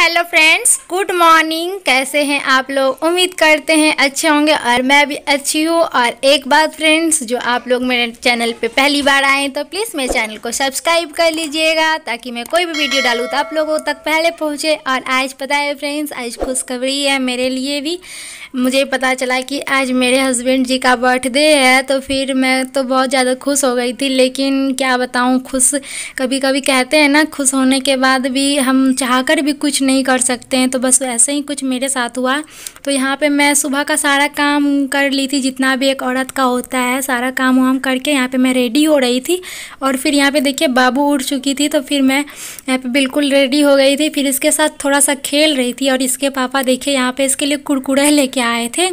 Hello friends, good morning. कैसे हैं आप लोग? उम्मीद करते हैं अच्छे होंगे और मैं भी अच्छी हूँ। और एक बात फ्रेंड्स, जो आप लोग मेरे चैनल पे पहली बार आए हैं तो प्लीज़ मेरे चैनल को सब्सक्राइब कर लीजिएगा, ताकि मैं कोई भी वीडियो डालूँ तो आप लोगों तक पहले पहुँचे। और आज पता है फ्रेंड्स, आज खुशखबरी है मेरे लिए भी। मुझे पता चला कि आज मेरे हस्बैंड जी का बर्थडे है, तो फिर मैं तो बहुत ज़्यादा खुश हो गई थी। लेकिन क्या बताऊँ, खुश कभी कभी कहते हैं ना, खुश होने के बाद भी हम चाहकर भी कुछ नहीं कर सकते हैं। तो बस वैसे ही कुछ मेरे साथ हुआ। तो यहाँ पे मैं सुबह का सारा काम कर ली थी, जितना भी एक औरत का होता है, सारा काम वाम करके यहाँ पे मैं रेडी हो रही थी। और फिर यहाँ पे देखिए बाबू उठ चुकी थी, तो फिर मैं यहाँ पे बिल्कुल रेडी हो गई थी। फिर इसके साथ थोड़ा सा खेल रही थी और इसके पापा देखिए यहाँ पे इसके लिए कुरकुरे लेके आए थे।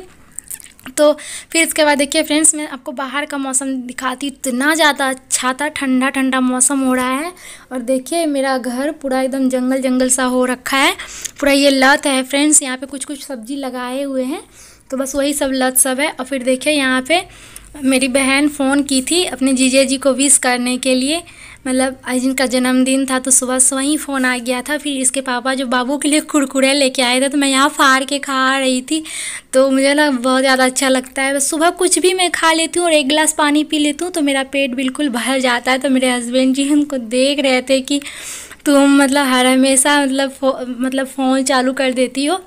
तो फिर इसके बाद देखिए फ्रेंड्स, मैं आपको बाहर का मौसम दिखाती। इतना ज़्यादा अच्छा था, ठंडा ठंडा मौसम हो रहा है। और देखिए मेरा घर पूरा एकदम जंगल जंगल सा हो रखा है। पूरा ये लत है फ्रेंड्स, यहाँ पे कुछ कुछ सब्जी लगाए हुए हैं, तो बस वही सब लत सब है। और फिर देखिए यहाँ पे मेरी बहन फ़ोन की थी अपने जीजे जी को विश करने के लिए। मतलब आज इनका जन्मदिन था, तो सुबह सुबह ही फ़ोन आ गया था। फिर इसके पापा जो बाबू के लिए कुरकुरे लेके आए थे, तो मैं यहाँ फाड़ के खा रही थी। तो मुझे ना बहुत ज़्यादा अच्छा लगता है। बस सुबह कुछ भी मैं खा लेती हूँ और एक गिलास पानी पी लेती हूँ, तो मेरा पेट बिल्कुल भर जाता है। तो मेरे हस्बैंड जी उनको देख रहे थे कि तुम मतलब हर हमेशा मतलब फ़ोन चालू कर देती हो।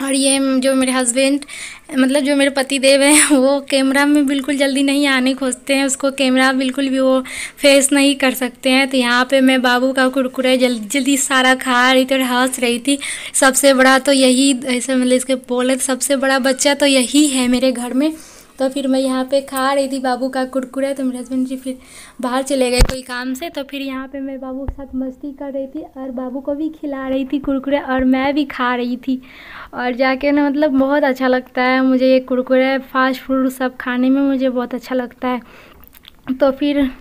और ये जो मेरे हस्बैंड मतलब जो मेरे पति देव हैं, वो कैमरा में बिल्कुल जल्दी नहीं आने खोजते हैं। उसको कैमरा बिल्कुल भी वो फेस नहीं कर सकते हैं। तो यहाँ पे मैं बाबू का कुरकुरे जल्दी जल्दी सारा खा रही थी और हंस रही थी। सबसे बड़ा तो यही, ऐसे मतलब इसके बोले सबसे बड़ा बच्चा तो यही है मेरे घर में। तो फिर मैं यहाँ पे खा रही थी बाबू का कुरकुरे। तो मेरे हस्बैंड जी फिर बाहर चले गए कोई काम से। तो फिर यहाँ पे मैं बाबू के साथ मस्ती कर रही थी और बाबू को भी खिला रही थी कुरकुरे, और मैं भी खा रही थी। और जाके ना मतलब बहुत अच्छा लगता है मुझे ये कुरकुरे, फास्ट फूड सब खाने में मुझे बहुत अच्छा लगता है।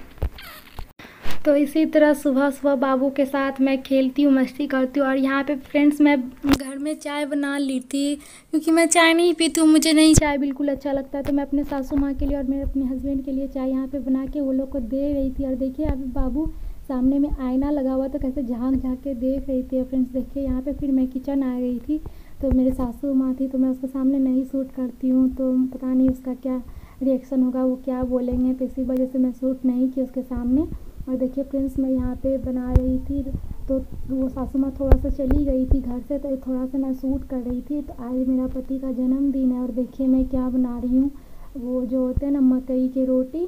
तो इसी तरह सुबह सुबह बाबू के साथ मैं खेलती हूँ, मस्ती करती हूँ। और यहाँ पे फ्रेंड्स मैं घर में चाय बना ली थी, क्योंकि मैं चाय नहीं पीती हूँ, मुझे नहीं चाय बिल्कुल अच्छा लगता है। तो मैं अपने सासू माँ के लिए और मेरे अपने हस्बैंड के लिए चाय यहाँ पे बना के वो लोग को दे रही थी। और देखिए अभी बाबू सामने में आईना लगा हुआ, तो कैसे झाँक झाँक के देख रही थी। फ्रेंड्स देखिए यहाँ पे फिर मैं किचन आ गई थी, तो मेरे सासू माँ थी, तो मैं उसके सामने नहीं शूट करती हूँ। तो पता नहीं उसका क्या रिएक्शन होगा, वो क्या बोलेंगे, तो इसी वजह से मैं शूट नहीं की उसके सामने। और देखिए फ्रेंड्स मैं यहाँ पे बना रही थी, तो वो सासू माँ थोड़ा सा चली गई थी घर से, तो थोड़ा सा मैं शूट कर रही थी। तो आज मेरा पति का जन्मदिन है, और देखिए मैं क्या बना रही हूँ, वो जो होते हैं ना मकई की रोटी।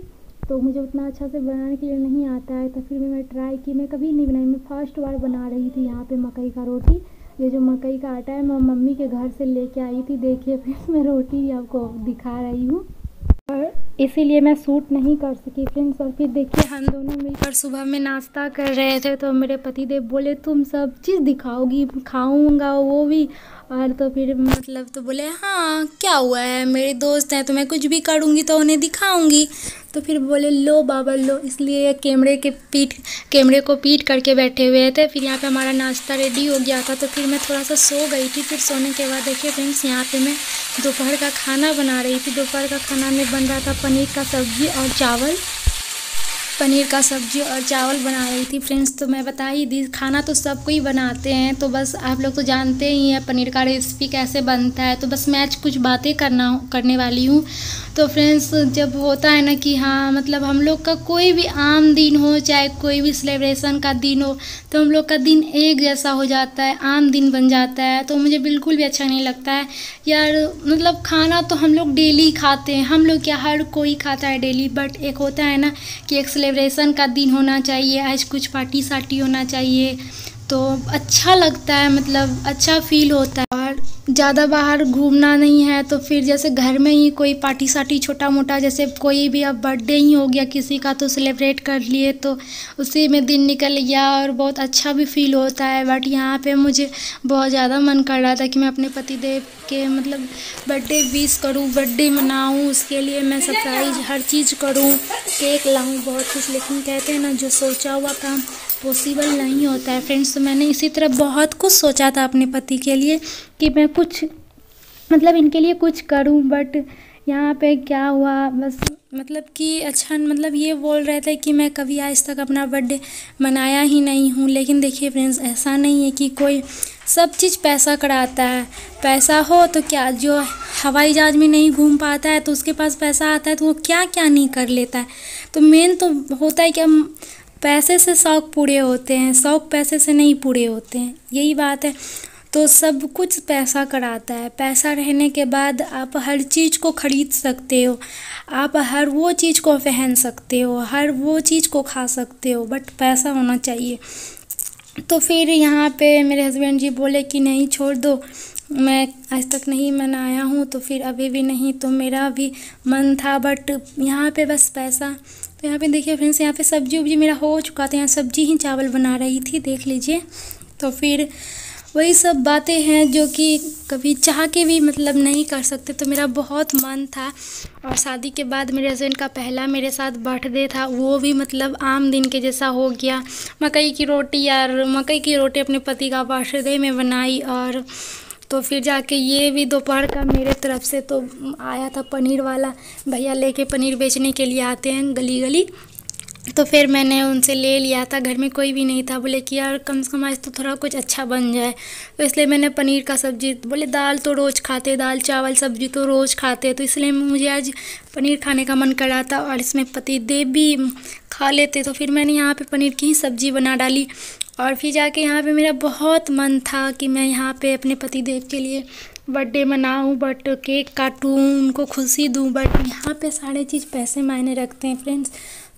तो मुझे उतना अच्छा से बनाने के लिए नहीं आता है, तो फिर मैं ट्राई की, मैं कभी नहीं बनाई, मैं फर्स्ट बार बना रही थी यहाँ पे मकई का रोटी। ये जो मकई का आटा है मैं मम्मी के घर से लेके आई थी। देखिए फिर मैं रोटी आपको दिखा रही हूँ, और इसीलिए मैं शूट नहीं कर सकी फ्रेंड्स। और फिर देखिए हम दोनों मिलकर सुबह में नाश्ता कर रहे थे, तो मेरे पति देव बोले तुम सब चीज़ दिखाओगी, खाऊंगा वो भी। और तो फिर मतलब तो बोले हाँ क्या हुआ है, मेरे दोस्त हैं, तो मैं कुछ भी करूँगी तो उन्हें दिखाऊंगी। तो फिर बोले लो बाबा लो, इसलिए कैमरे को पीट करके बैठे हुए थे। फिर यहाँ पे हमारा नाश्ता रेडी हो गया था, तो फिर मैं थोड़ा सा सो गई थी। फिर सोने के बाद देखिए फ्रेंड्स यहाँ पे मैं दोपहर का खाना बना रही थी। दोपहर का खाना में बन रहा था पनीर का सब्जी और चावल बना रही थी फ्रेंड्स। तो मैं बता ही दी, खाना तो सबको ही बनाते हैं, तो बस आप लोग तो जानते ही हैं पनीर का रेसिपी कैसे बनता है। तो बस मैं आज कुछ बातें करने वाली हूँ। तो फ्रेंड्स जब होता है ना कि हाँ मतलब हम लोग का कोई भी आम दिन हो, चाहे कोई भी सेलिब्रेशन का दिन हो, तो हम लोग का दिन एक जैसा हो जाता है, आम दिन बन जाता है। तो मुझे बिल्कुल भी अच्छा नहीं लगता है यार। मतलब खाना तो हम लोग डेली खाते हैं, हम लोग क्या हर कोई खाता है डेली, बट एक होता है ना कि एक सेलिब्रेशन का दिन होना चाहिए, आज कुछ पार्टी सार्टी होना चाहिए, तो अच्छा लगता है, मतलब अच्छा फील होता है। और ज़्यादा बाहर घूमना नहीं है, तो फिर जैसे घर में ही कोई पार्टी सार्टी छोटा मोटा, जैसे कोई भी अब बर्थडे ही हो गया किसी का, तो सेलिब्रेट कर लिए, तो उसी में दिन निकल गया और बहुत अच्छा भी फील होता है। बट यहाँ पे मुझे बहुत ज़्यादा मन कर रहा था कि मैं अपने पति देव के मतलब बर्थडे विश करूँ, बर्थडे मनाऊँ, उसके लिए मैं सरप्राइज हर चीज़ करूँ, केक लाऊँ, बहुत कुछ। लेकिन कहते हैं ना जो सोचा हुआ काम पॉसिबल नहीं होता है फ्रेंड्स। तो मैंने इसी तरह बहुत कुछ सोचा था अपने पति के लिए कि मैं कुछ मतलब इनके लिए कुछ करूं, बट यहाँ पे क्या हुआ बस मतलब कि अच्छा मतलब ये बोल रहे थे कि मैं कभी आज तक अपना बर्थडे मनाया ही नहीं हूँ। लेकिन देखिए फ्रेंड्स ऐसा नहीं है कि कोई सब चीज़ पैसा कराता है। पैसा हो तो क्या, जो हवाई जहाज़ में नहीं घूम पाता है तो उसके पास पैसा आता है तो वो क्या क्या नहीं कर लेता है। तो मेन तो होता है कि हम पैसे से शौक़ पूरे होते हैं, शौक़ पैसे से नहीं पूरे होते हैं, यही बात है। तो सब कुछ पैसा कराता है। पैसा रहने के बाद आप हर चीज़ को खरीद सकते हो, आप हर वो चीज़ को पहन सकते हो, हर वो चीज़ को खा सकते हो, बट पैसा होना चाहिए। तो फिर यहाँ पे मेरे हस्बैंड जी बोले कि नहीं छोड़ दो, मैं आज तक नहीं मनाया हूँ तो फिर अभी भी नहीं, तो मेरा भी मन था बट यहाँ पे बस पैसा। तो यहाँ पे देखिए फ्रेंड्स, यहाँ पे सब्जी उब्जी मेरा हो चुका था, यहाँ सब्जी ही चावल बना रही थी, देख लीजिए। तो फिर वही सब बातें हैं जो कि कभी चाह के भी मतलब नहीं कर सकते। तो मेरा बहुत मन था, और शादी के बाद मेरे हस्बैंड का पहला मेरे साथ बर्थडे था, वो भी मतलब आम दिन के जैसा हो गया। मकई की रोटी अपने पति का बर्थडे में बनाई, और तो फिर जाके ये भी दोपहर का मेरे तरफ से तो आया था पनीर वाला भैया, लेके पनीर बेचने के लिए आते हैं गली गली। तो फिर मैंने उनसे ले लिया था, घर में कोई भी नहीं था, बोले कि यार कम से कम आज तो थोड़ा कुछ अच्छा बन जाए, तो इसलिए मैंने पनीर का सब्ज़ी, बोले दाल तो रोज़ खाते, दाल चावल सब्ज़ी तो रोज़ खाते, तो इसलिए मुझे आज पनीर खाने का मन कर रहा था, और इसमें पतिदेव भी खा लेते, तो फिर मैंने यहाँ पे पनीर की ही सब्ज़ी बना डाली। और फिर जाके यहाँ पे मेरा बहुत मन था कि मैं यहाँ पे अपने पतिदेव के लिए बर्थडे मनाऊँ, बट केक काटूँ, उनको खुशी दूँ, बट यहाँ पे सारे चीज़ पैसे मायने रखते हैं फ्रेंड्स।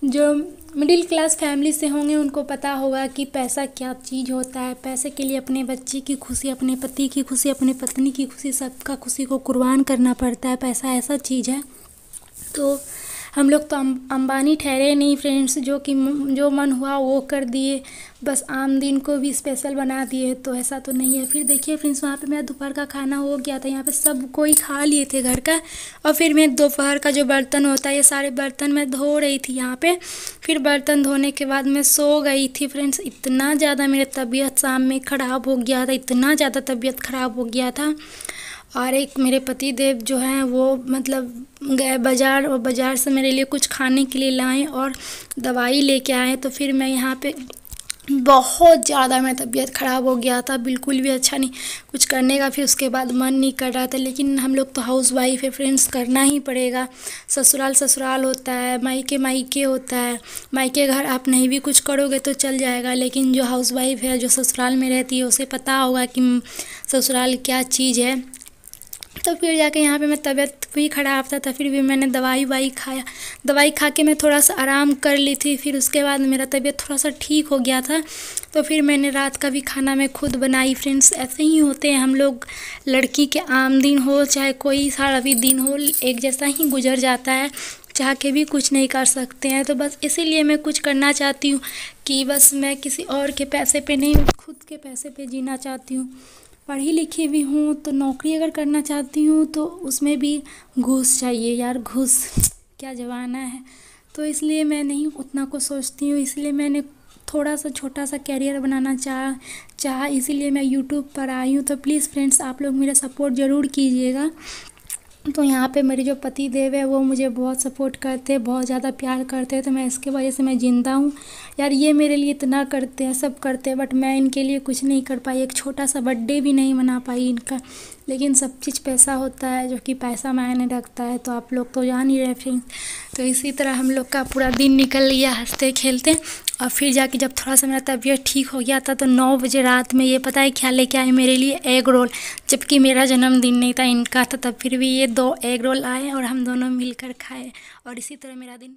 जो मिडिल क्लास फैमिली से होंगे उनको पता होगा कि पैसा क्या चीज़ होता है। पैसे के लिए अपने बच्चे की खुशी, अपने पति की खुशी, अपने पत्नी की खुशी, सबका खुशी को कुर्बान करना पड़ता है। पैसा ऐसा चीज़ है। तो हम लोग तो अंबानी ठहरे नहीं फ्रेंड्स, जो मन हुआ वो कर दिए, बस आम दिन को भी स्पेशल बना दिए, तो ऐसा तो नहीं है। फिर देखिए फ्रेंड्स, वहाँ पे मेरा दोपहर का खाना हो गया था, यहाँ पे सब कोई खा लिए थे घर का, और फिर मैं दोपहर का जो बर्तन होता है, ये सारे बर्तन मैं धो रही थी यहाँ पे। फिर बर्तन धोने के बाद मैं सो गई थी फ्रेंड्स। इतना ज़्यादा मेरा तबीयत शाम में ख़राब हो गया था, इतना ज़्यादा तबीयत ख़राब हो गया था। और एक मेरे पति देव जो हैं वो मतलब गए बाज़ार, और बाज़ार से मेरे लिए कुछ खाने के लिए लाएं और दवाई लेके आए। तो फिर मैं यहाँ पे बहुत ज़्यादा मेरा तबीयत ख़राब हो गया था, बिल्कुल भी अच्छा नहीं कुछ करने का। फिर उसके बाद मन नहीं कर रहा था, लेकिन हम लोग तो हाउस वाइफ है फ्रेंड्स, करना ही पड़ेगा। ससुराल ससुराल होता है, मायके मायके होता है। मायके घर आप नहीं भी कुछ करोगे तो चल जाएगा, लेकिन जो हाउस वाइफ है, जो ससुराल में रहती है, उसे पता होगा कि ससुराल क्या चीज़ है। तो फिर जाके यहाँ पे मैं तबीयत भी ख़राब था, फिर भी मैंने दवाई खाया। दवाई खा के मैं थोड़ा सा आराम कर ली थी, फिर उसके बाद मेरा तबीयत थोड़ा सा ठीक हो गया था। तो फिर मैंने रात का भी खाना मैं खुद बनाई फ्रेंड्स। ऐसे ही होते हैं हम लोग, लड़की के आम दिन हो चाहे कोई सारा भी दिन हो, एक जैसा ही गुजर जाता है, चाह के भी कुछ नहीं कर सकते हैं। तो बस इसीलिए मैं कुछ करना चाहती हूँ कि बस मैं किसी और के पैसे पे नहीं, खुद के पैसे पे जीना चाहती हूँ। पढ़ी लिखी भी हूँ, तो नौकरी अगर करना चाहती हूँ तो उसमें भी घूस चाहिए यार, घूस क्या ज़माना है। तो इसलिए मैं नहीं उतना को सोचती हूँ, इसलिए मैंने थोड़ा सा छोटा सा कैरियर बनाना चाहा, इसीलिए मैं यूट्यूब पर आई हूँ। तो प्लीज़ फ्रेंड्स, आप लोग मेरा सपोर्ट ज़रूर कीजिएगा। तो यहाँ पे मेरे जो पति देव है वो मुझे बहुत सपोर्ट करते हैं, बहुत ज़्यादा प्यार करते हैं, तो मैं इसके वजह से मैं ज़िंदा हूँ यार। ये मेरे लिए इतना करते हैं, सब करते हैं, बट मैं इनके लिए कुछ नहीं कर पाई, एक छोटा सा बर्थडे भी नहीं मना पाई इनका। लेकिन सब चीज़ पैसा होता है, जो कि पैसा मायने रखता है, तो आप लोग तो जान ही रहे फ्रेंड्स। तो इसी तरह हम लोग का पूरा दिन निकल गया हंसते खेलते, और फिर जाके जब थोड़ा सा मेरा तबीयत ठीक हो गया था तो 9 बजे रात में ये पता है क्या लेके आए मेरे लिए, एग रोल। जबकि मेरा जन्मदिन नहीं था, इनका था, तब फिर भी ये 2 एग रोल आए और हम दोनों मिलकर खाए, और इसी तरह मेरा दिन